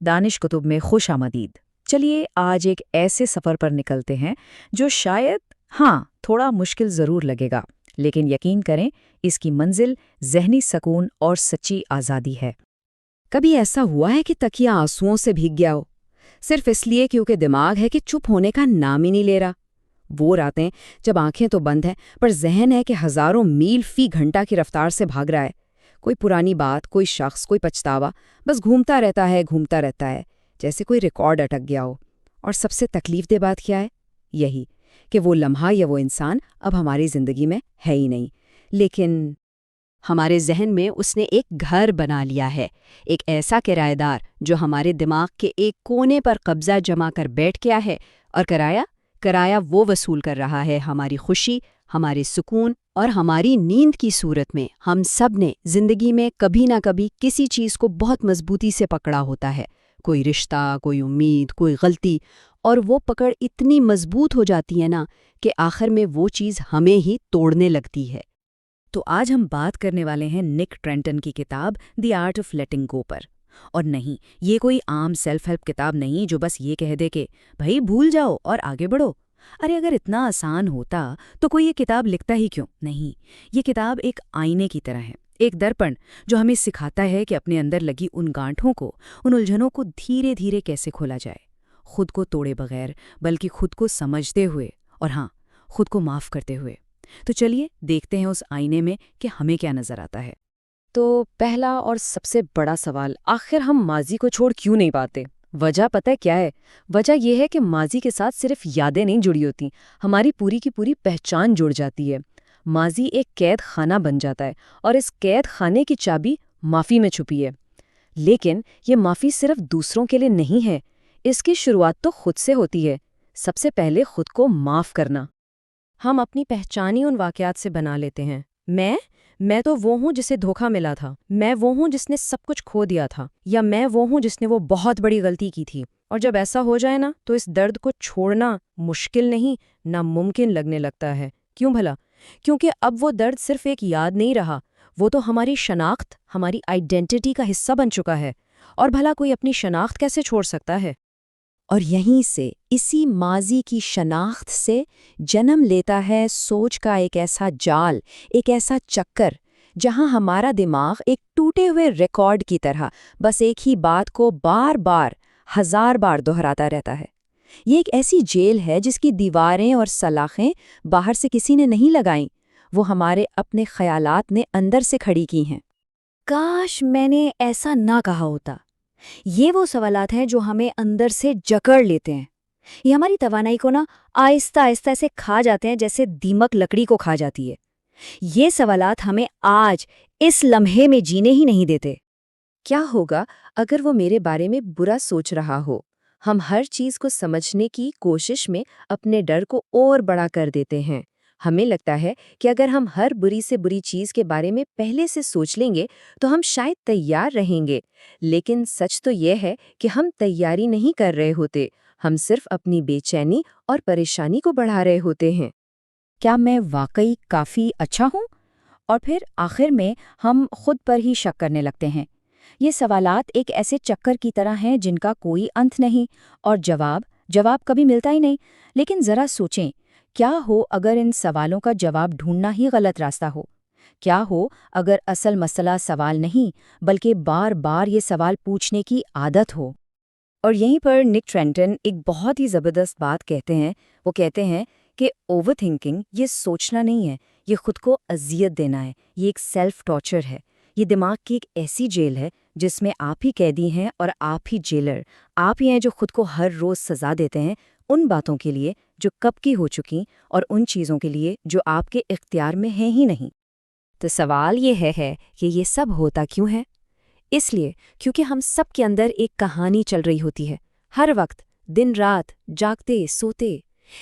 دانش کتب میں خوش آمدید۔ چلیے آج ایک ایسے سفر پر نکلتے ہیں جو شاید تھوڑا مشکل ضرور لگے گا، لیکن یقین کریں اس کی منزل ذہنی سکون اور سچی آزادی ہے۔ کبھی ایسا ہوا ہے کہ تکیہ آنسوؤں سے بھیگ گیا ہو، صرف اس لیے کیونکہ دماغ ہے کہ چپ ہونے کا نام ہی نہیں لے رہا؟ وہ راتیں جب آنکھیں تو بند ہیں پر ذہن ہے کہ ہزاروں میل فی گھنٹہ کی رفتار سے بھاگ رہا ہے، کوئی پرانی بات، کوئی شخص، کوئی پچھتاوا، بس گھومتا رہتا ہے جیسے کوئی ریکارڈ اٹک گیا ہو۔ اور سب سے تکلیف دہ بات کیا ہے؟ یہی کہ وہ لمحہ یا وہ انسان اب ہماری زندگی میں ہے ہی نہیں، لیکن ہمارے ذہن میں اس نے ایک گھر بنا لیا ہے، ایک ایسا کرایہ دار جو ہمارے دماغ کے ایک کونے پر قبضہ جما کر بیٹھ گیا ہے، اور کرایہ وہ وصول کر رہا ہے ہماری خوشی، ہمارے سکون اور ہماری نیند کی صورت میں۔ ہم سب نے زندگی میں کبھی نہ کبھی کسی چیز کو بہت مضبوطی سے پکڑا ہوتا ہے، کوئی رشتہ، کوئی امید، کوئی غلطی، اور وہ پکڑ اتنی مضبوط ہو جاتی ہے نا کہ آخر میں وہ چیز ہمیں ہی توڑنے لگتی ہے۔ تو آج ہم بات کرنے والے ہیں نک ٹرینٹن کی کتاب The Art of Letting Go پر۔ اور نہیں، یہ کوئی عام سیلف ہیلپ کتاب نہیں جو بس یہ کہہ دے کہ بھائی بھول جاؤ اور آگے بڑھو۔ ارے اگر اتنا آسان ہوتا تو کوئی یہ کتاب لکھتا ہی کیوں؟ نہیں، یہ کتاب ایک آئینے کی طرح ہے، ایک درپن جو ہمیں سکھاتا ہے کہ اپنے اندر لگی ان گانٹھوں کو، ان الجھنوں کو دھیرے دھیرے کیسے کھولا جائے، خود کو توڑے بغیر بلکہ خود کو سمجھتے ہوئے، اور خود کو معاف کرتے ہوئے۔ تو چلیے دیکھتے ہیں اس آئینے میں کہ ہمیں کیا نظر آتا ہے۔ تو پہلا اور سب سے بڑا سوال، آخر ہم ماضی کو چھوڑ کیوں نہیں پاتے؟ وجہ پتہ کیا ہے؟ وجہ یہ ہے کہ ماضی کے ساتھ صرف یادیں نہیں جڑی ہوتی، ہماری پوری کی پوری پہچان جڑ جاتی ہے۔ ماضی ایک قید خانہ بن جاتا ہے، اور اس قید خانے کی چابی معافی میں چھپی ہے۔ لیکن یہ معافی صرف دوسروں کے لیے نہیں ہے، اس کی شروعات تو خود سے ہوتی ہے۔ سب سے پہلے خود کو معاف کرنا۔ ہم اپنی پہچانی ان واقعات سے بنا لیتے ہیں۔ میں تو وہ ہوں جسے دھوکہ ملا تھا، میں وہ ہوں جس نے سب کچھ کھو دیا تھا، یا میں وہ ہوں جس نے وہ بہت بڑی غلطی کی تھی۔ اور جب ایسا ہو جائے نا تو اس درد کو چھوڑنا مشکل نہیں، ناممکن لگنے لگتا ہے۔ کیوں بھلا؟ کیونکہ اب وہ درد صرف ایک یاد نہیں رہا، وہ تو ہماری شناخت، ہماری آئیڈینٹی کا حصہ بن چکا ہے۔ اور بھلا کوئی اپنی شناخت کیسے چھوڑ سکتا ہے؟ اور یہیں سے، اسی ماضی کی شناخت سے جنم لیتا ہے سوچ کا ایک ایسا جال، ایک ایسا چکر، جہاں ہمارا دماغ ایک ٹوٹے ہوئے ریکارڈ کی طرح بس ایک ہی بات کو بار بار، ہزار بار دہراتا رہتا ہے۔ یہ ایک ایسی جیل ہے جس کی دیواریں اور سلاخیں باہر سے کسی نے نہیں لگائیں، وہ ہمارے اپنے خیالات نے اندر سے کھڑی کی ہیں۔ کاش میں نے ایسا نہ کہا ہوتا۔ یہ وہ سوالات ہیں جو ہمیں اندر سے جکڑ لیتے ہیں، یہ ہماری توانائی کو آہستہ آہستہ ایسے کھا جاتے ہیں جیسے دیمک لکڑی کو کھا جاتی ہے۔ یہ سوالات ہمیں آج اس لمحے میں جینے ہی نہیں دیتے۔ کیا ہوگا اگر وہ میرے بارے میں برا سوچ رہا ہو؟ ہم ہر چیز کو سمجھنے کی کوشش میں اپنے ڈر کو اور بڑا کر دیتے ہیں۔ ہمیں لگتا ہے کہ اگر ہم ہر بری سے بری چیز کے بارے میں پہلے سے سوچ لیں گے تو ہم شاید تیار رہیں گے، لیکن سچ تو یہ ہے کہ ہم تیاری نہیں کر رہے ہوتے، ہم صرف اپنی بے چینی اور پریشانی کو بڑھا رہے ہوتے ہیں۔ کیا میں واقعی کافی اچھا ہوں؟ اور پھر آخر میں ہم خود پر ہی شک کرنے لگتے ہیں۔ یہ سوالات ایک ایسے چکر کی طرح ہیں جن کا کوئی انت نہیں، اور جواب کبھی ملتا ہی نہیں۔ لیکن ذرا سوچیں، کیا ہو اگر ان سوالوں کا جواب ڈھونڈنا ہی غلط راستہ ہو؟ کیا ہو اگر اصل مسئلہ سوال نہیں بلکہ بار بار یہ سوال پوچھنے کی عادت ہو؟ اور یہیں پر نک ٹرینٹن ایک بہت ہی زبردست بات کہتے ہیں۔ وہ کہتے ہیں کہ اوور تھنکنگ یہ سوچنا نہیں ہے، یہ خود کو اذیت دینا ہے، یہ ایک سیلف ٹارچر ہے۔ یہ دماغ کی ایک ایسی جیل ہے جس میں آپ ہی قیدی ہیں اور آپ ہی جیلر، آپ ہی ہیں جو خود کو ہر روز سزا دیتے ہیں ان باتوں کے لیے جو کب کی ہو چکی، اور ان چیزوں کے لیے جو آپ کے اختیار میں ہیں ہی نہیں۔ تو سوال یہ ہے کہ یہ سب ہوتا کیوں ہے؟ اس لیے کیونکہ ہم سب کے اندر ایک کہانی چل رہی ہوتی ہے، ہر وقت، دن رات، جاگتے سوتے۔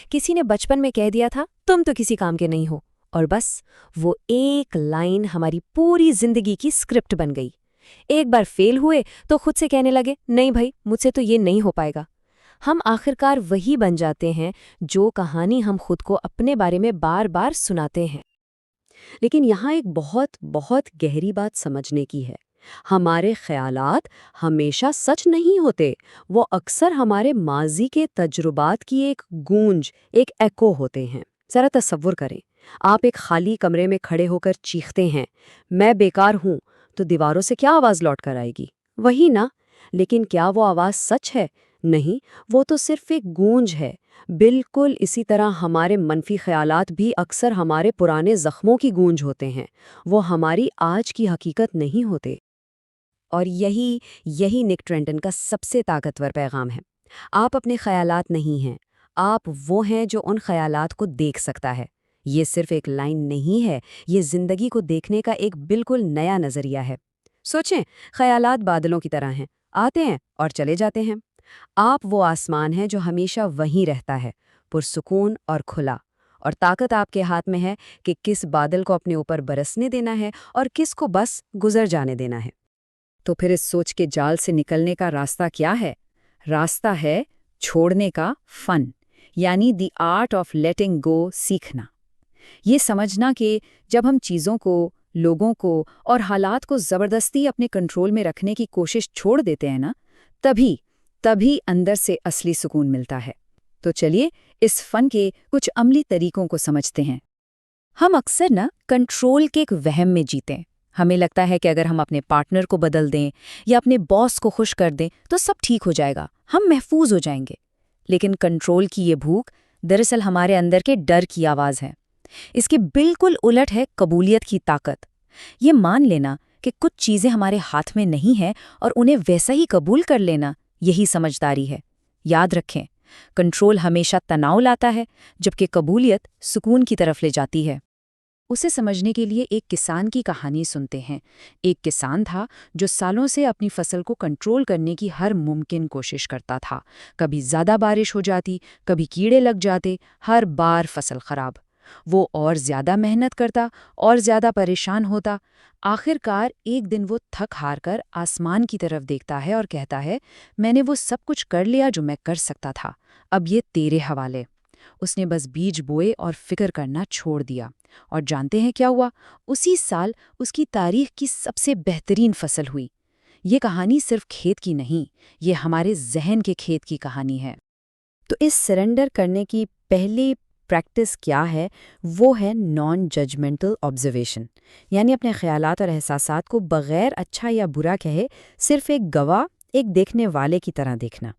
کسی نے بچپن میں کہہ دیا تھا تم تو کسی کام کے نہیں ہو، اور بس وہ ایک لائن ہماری پوری زندگی کی اسکرپٹ بن گئی۔ ایک بار فیل ہوئے تو خود سے کہنے لگے نہیں بھائی مجھ سے تو یہ نہیں ہو پائے گا۔ ہم آخرکار وہی بن جاتے ہیں جو کہانی ہم خود کو اپنے بارے میں بار بار سناتے ہیں۔ لیکن یہاں ایک بہت بہت گہری بات سمجھنے کی ہے۔ ہمارے خیالات ہمیشہ سچ نہیں ہوتے، وہ اکثر ہمارے ماضی کے تجربات کی ایک گونج، ایک ایکو ہوتے ہیں۔ ذرا تصور کریں، آپ ایک خالی کمرے میں کھڑے ہو کر چیختے ہیں، میں بیکار ہوں، تو دیواروں سے کیا آواز لوٹ کر آئے گی؟ وہی نا؟ لیکن کیا وہ آواز سچ ہے؟ نہیں، وہ تو صرف ایک گونج ہے۔ بالکل اسی طرح ہمارے منفی خیالات بھی اکثر ہمارے پرانے زخموں کی گونج ہوتے ہیں، وہ ہماری آج کی حقیقت نہیں ہوتے۔ اور یہی نک ٹرنٹن کا سب سے طاقتور پیغام ہے۔ آپ اپنے خیالات نہیں ہیں، آپ وہ ہیں جو ان خیالات کو دیکھ سکتا ہے۔ یہ صرف ایک لائن نہیں ہے، یہ زندگی کو دیکھنے کا ایک بالکل نیا نظریہ ہے۔ سوچیں، خیالات بادلوں کی طرح ہیں، آتے ہیں اور چلے جاتے ہیں۔ آپ وہ آسمان ہیں جو ہمیشہ وہیں رہتا ہے، پرسکون اور کھلا، اور طاقت آپ کے ہاتھ میں ہے کہ کس بادل کو اپنے اوپر برسنے دینا ہے اور کس کو بس گزر جانے دینا ہے۔ تو پھر اس سوچ کے جال سے نکلنے کا راستہ کیا ہے؟ راستہ ہے چھوڑنے کا فن، یعنی دی آرٹ آف لیٹنگ گو سیکھنا۔ یہ سمجھنا کہ جب ہم چیزوں کو، لوگوں کو اور حالات کو زبردستی اپنے کنٹرول میں رکھنے کی کوشش چھوڑ دیتے ہیں نا، تبھی اندر سے اصلی سکون ملتا ہے۔ تو چلیے اس فن کے کچھ عملی طریقوں کو سمجھتے ہیں۔ ہم اکثر کنٹرول کے ایک وہم میں جیتے ہیں۔ ہمیں لگتا ہے کہ اگر ہم اپنے پارٹنر کو بدل دیں یا اپنے باس کو خوش کر دیں تو سب ٹھیک ہو جائے گا، ہم محفوظ ہو جائیں گے۔ لیکن کنٹرول کی یہ بھوک دراصل ہمارے اندر کے ڈر کی آواز ہے۔ اس کے بالکل الٹ ہے قبولیت کی طاقت۔ یہ مان لینا کہ کچھ چیزیں ہمارے ہاتھ میں نہیں ہیں اور انہیں ویسا ہی قبول کر لینا، یہی سمجھداری ہے۔ یاد رکھیں، کنٹرول ہمیشہ تناؤ لاتا ہے، جبکہ قبولیت سکون کی طرف لے جاتی ہے۔ اسے سمجھنے کے لیے ایک کسان کی کہانی سنتے ہیں۔ ایک کسان تھا جو سالوں سے اپنی فصل کو کنٹرول کرنے کی ہر ممکن کوشش کرتا تھا۔ کبھی زیادہ بارش ہو جاتی، کبھی کیڑے لگ جاتے، ہر بار فصل خراب۔ وہ اور زیادہ محنت کرتا اور زیادہ پریشان ہوتا۔ آخر کار ایک دن وہ تھک ہار کر آسمان کی طرف دیکھتا ہے اور کہتا ہے، میں نے وہ سب کچھ کر لیا جو میں کر سکتا تھا، اب یہ تیرے حوالے۔ اس نے بس بیج بوئے اور فکر کرنا چھوڑ دیا۔ اور جانتے ہیں کیا ہوا؟ اسی سال اس کی تاریخ کی سب سے بہترین فصل ہوئی۔ یہ کہانی صرف کھیت کی نہیں، یہ ہمارے ذہن کے کھیت کی کہانی ہے۔ تو اس سرنڈر کرنے کی پہلی پریکٹس کیا ہے؟ وہ ہے نان ججمنٹل آبزرویشن، یعنی اپنے خیالات اور احساسات کو بغیر اچھا یا برا کہے صرف ایک گواہ، ایک دیکھنے والے کی طرح دیکھنا۔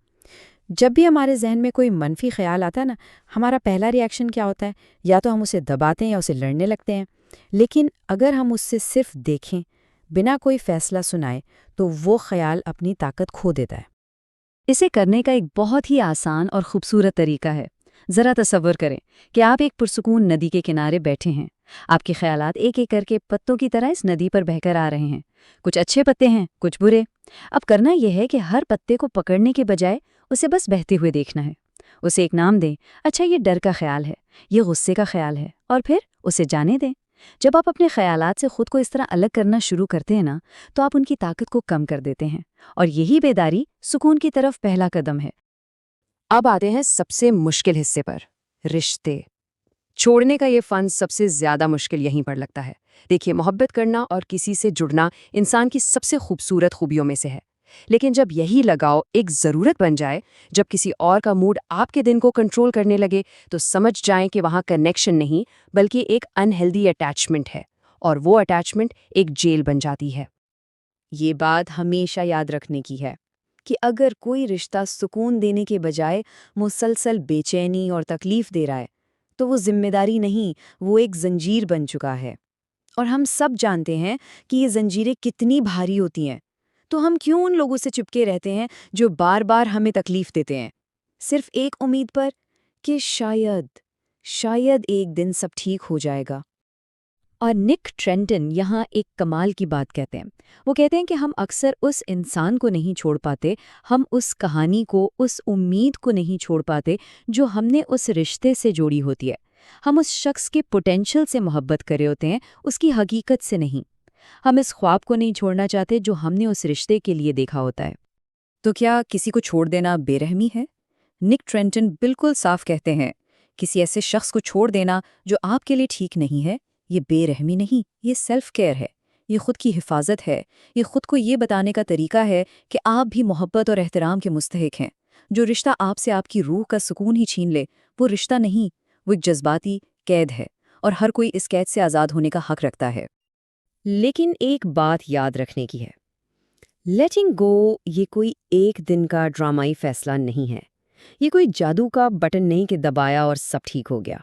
جب بھی ہمارے ذہن میں کوئی منفی خیال آتا ہے نا، ہمارا پہلا ری ایکشن کیا ہوتا ہے؟ یا تو ہم اسے دباتے ہیں یا اسے لڑنے لگتے ہیں۔ لیکن اگر ہم اس سے صرف دیکھیں، بنا کوئی فیصلہ سنائے، تو وہ خیال اپنی طاقت کھو دیتا ہے۔ اسے کرنے کا ایک بہت ہی آسان اور خوبصورت طریقہ ہے۔ ذرا تصور کریں کہ آپ ایک پرسکون ندی کے کنارے بیٹھے ہیں۔ آپ کے خیالات ایک ایک کر کے پتوں کی طرح اس ندی پر بہہ کر آ رہے ہیں۔ کچھ اچھے پتے ہیں، کچھ برے۔ اب کرنا یہ ہے کہ ہر پتے کو پکڑنے کے بجائے اسے بس بہتے ہوئے دیکھنا ہے۔ اسے ایک نام دیں۔ اچھا، یہ ڈر کا خیال ہے، یہ غصے کا خیال ہے، اور پھر اسے جانے دیں۔ جب آپ اپنے خیالات سے خود کو اس طرح الگ کرنا شروع کرتے ہیں نا، تو آپ ان کی طاقت کو کم کر دیتے ہیں، اور یہی بیداری سکون کی طرف پہلا قدم ہے۔ اب آتے ہیں سب سے مشکل حصے پر، رشتے۔ چھوڑنے کا یہ فن سب سے زیادہ مشکل یہیں پر لگتا ہے۔ دیکھیے، محبت کرنا اور کسی سے جڑنا انسان کی سب سے خوبصورت خوبیوں میں سے ہے، لیکن جب یہی لگاؤ ایک ضرورت بن جائے، جب کسی اور کا موڈ آپ کے دن کو کنٹرول کرنے لگے، تو سمجھ جائیں کہ وہاں کنیکشن نہیں بلکہ ایک انہیلدی اٹیچمنٹ ہے، اور وہ اٹیچمنٹ ایک جیل بن جاتی ہے۔ یہ بات ہمیشہ یاد رکھنے کی ہے کہ اگر کوئی رشتہ سکون دینے کے بجائے مسلسل بے چینی اور تکلیف دے رہا ہے، تو وہ ذمہ داری نہیں، وہ ایک زنجیر بن چکا ہے۔ اور ہم سب جانتے ہیں کہ یہ زنجیریں کتنی بھاری ہوتی ہیں، تو ہم کیوں ان لوگوں سے چپکے رہتے ہیں جو بار بار ہمیں تکلیف دیتے ہیں، صرف ایک امید پر کہ شاید ایک دن سب ٹھیک ہو جائے گا۔ اور نک ٹرنٹن یہاں ایک کمال کی بات کہتے ہیں۔ وہ کہتے ہیں کہ ہم اکثر اس انسان کو نہیں چھوڑ پاتے، ہم اس کہانی کو، اس امید کو نہیں چھوڑ پاتے جو ہم نے اس رشتے سے جوڑی ہوتی ہے۔ ہم اس شخص کے پوٹینشل سے محبت کرے ہوتے ہیں، اس کی حقیقت سے نہیں۔ ہم اس خواب کو نہیں چھوڑنا چاہتے جو ہم نے اس رشتے کے لیے دیکھا ہوتا ہے۔ تو کیا کسی کو چھوڑ دینا بے رحمی ہے؟ نک ٹرنٹن بالکل صاف کہتے ہیں، کسی ایسے شخص کو چھوڑ دینا جو آپ کے لیے ٹھیک نہیں ہے، یہ بے رحمی نہیں، یہ سیلف کیئر ہے۔ یہ خود کی حفاظت ہے، یہ خود کو یہ بتانے کا طریقہ ہے کہ آپ بھی محبت اور احترام کے مستحق ہیں۔ جو رشتہ آپ سے آپ کی روح کا سکون ہی چھین لے، وہ رشتہ نہیں، وہ ایک جذباتی قید ہے، اور ہر کوئی اس قید سے آزاد ہونے کا حق رکھتا ہے۔ لیکن ایک بات یاد رکھنے کی ہے، لیٹنگ گو یہ کوئی ایک دن کا ڈرامائی فیصلہ نہیں ہے، یہ کوئی جادو کا بٹن نہیں کہ دبایا اور سب ٹھیک ہو گیا۔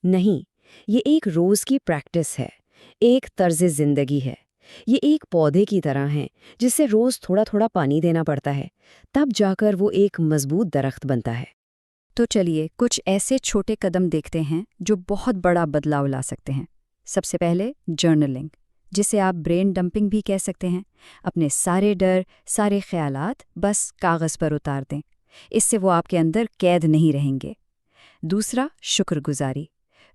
نہیں، یہ ایک روز کی پریکٹس ہے، ایک طرز زندگی ہے۔ یہ ایک پودے کی طرح ہے جسے روز تھوڑا تھوڑا پانی دینا پڑتا ہے، تب جا کر وہ ایک مضبوط درخت بنتا ہے۔ تو چلیے کچھ ایسے چھوٹے قدم دیکھتے ہیں جو بہت بڑا بدلاؤ لا سکتے ہیں۔ سب سے پہلے جرنلنگ، جسے آپ برین ڈمپنگ بھی کہہ سکتے ہیں۔ اپنے سارے ڈر، سارے خیالات بس کاغذ پر اتار دیں، اس سے وہ آپ کے اندر قید نہیں رہیں گے۔ دوسرا، شکر گزاری۔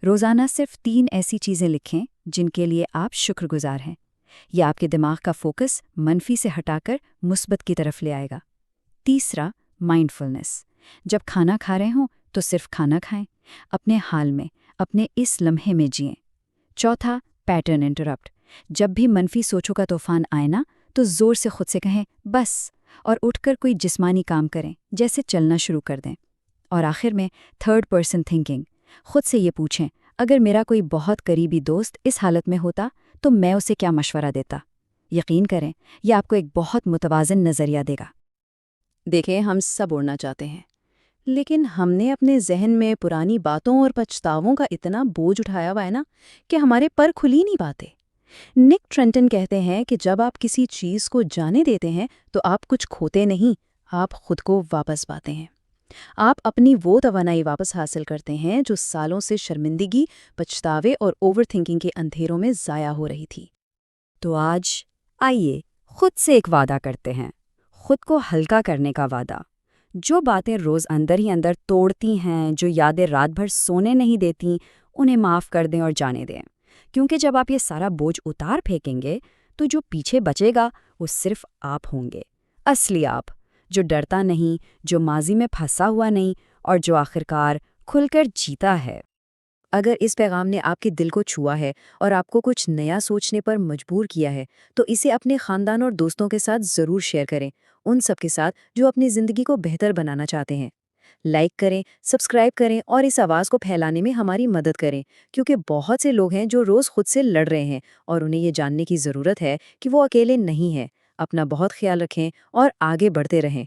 روزانہ صرف 3 ایسی چیزیں لکھیں جن کے لیے آپ شکر گزار ہیں۔ یہ آپ کے دماغ کا فوکس منفی سے ہٹا کر مثبت کی طرف لے آئے گا۔ تیسرا، مائنڈفلنس۔ جب کھانا کھا رہے ہوں تو صرف کھانا کھائیں، اپنے حال میں، اپنے اس لمحے میں جئیں۔ چوتھا، پیٹرن انٹرپٹ۔ جب بھی منفی سوچوں کا طوفان آئے نا تو زور سے خود سے کہیں بس، اور اٹھ کر کوئی جسمانی کام کریں، جیسے چلنا شروع کر دیں۔ اور آخر میں تھرڈ پرسن تھنکنگ۔ خود سے یہ پوچھیں، اگر میرا کوئی بہت قریبی دوست اس حالت میں ہوتا تو میں اسے کیا مشورہ دیتا؟ یقین کریں، یہ آپ کو ایک بہت متوازن نظریہ دے گا۔ دیکھیں، ہم سب اڑنا چاہتے ہیں، لیکن ہم نے اپنے ذہن میں پرانی باتوں اور پچھتاووں کا اتنا بوجھ اٹھایا ہوا ہے نا کہ ہمارے پر کھل ہی نہیں پاتے۔ نک ٹرنٹن کہتے ہیں کہ جب آپ کسی چیز کو جانے دیتے ہیں تو آپ کچھ کھوتے نہیں، آپ خود کو واپس پاتے ہیں۔ آپ اپنی وہ توانائی واپس حاصل کرتے ہیں جو سالوں سے شرمندگی، پچھتاوے اور اوور تھنکنگ کے اندھیروں میں ضائع ہو رہی تھی۔ تو آج آئیے خود سے ایک وعدہ کرتے ہیں، خود کو ہلکا کرنے کا وعدہ۔ جو باتیں روز اندر ہی اندر توڑتی ہیں، جو یادیں رات بھر سونے نہیں دیتی، انہیں معاف کر دیں اور جانے دیں، کیونکہ جب آپ یہ سارا بوجھ اتار پھینکیں گے تو جو پیچھے بچے گا وہ صرف آپ ہوں گے، اصلی آپ، جو ڈرتا نہیں، جو ماضی میں پھنسا ہوا نہیں، اور جو آخرکار کھل کر جیتا ہے۔ اگر اس پیغام نے آپ کے دل کو چھوا ہے اور آپ کو کچھ نیا سوچنے پر مجبور کیا ہے تو اسے اپنے خاندان اور دوستوں کے ساتھ ضرور شیئر کریں، ان سب کے ساتھ جو اپنی زندگی کو بہتر بنانا چاہتے ہیں۔ لائک کریں، سبسکرائب کریں اور اس آواز کو پھیلانے میں ہماری مدد کریں، کیونکہ بہت سے لوگ ہیں جو روز خود سے لڑ رہے ہیں اور انہیں یہ جاننے کی ضرورت ہے کہ وہ اکیلے نہیں ہیں۔ اپنا بہت خیال رکھیں اور آگے بڑھتے رہیں۔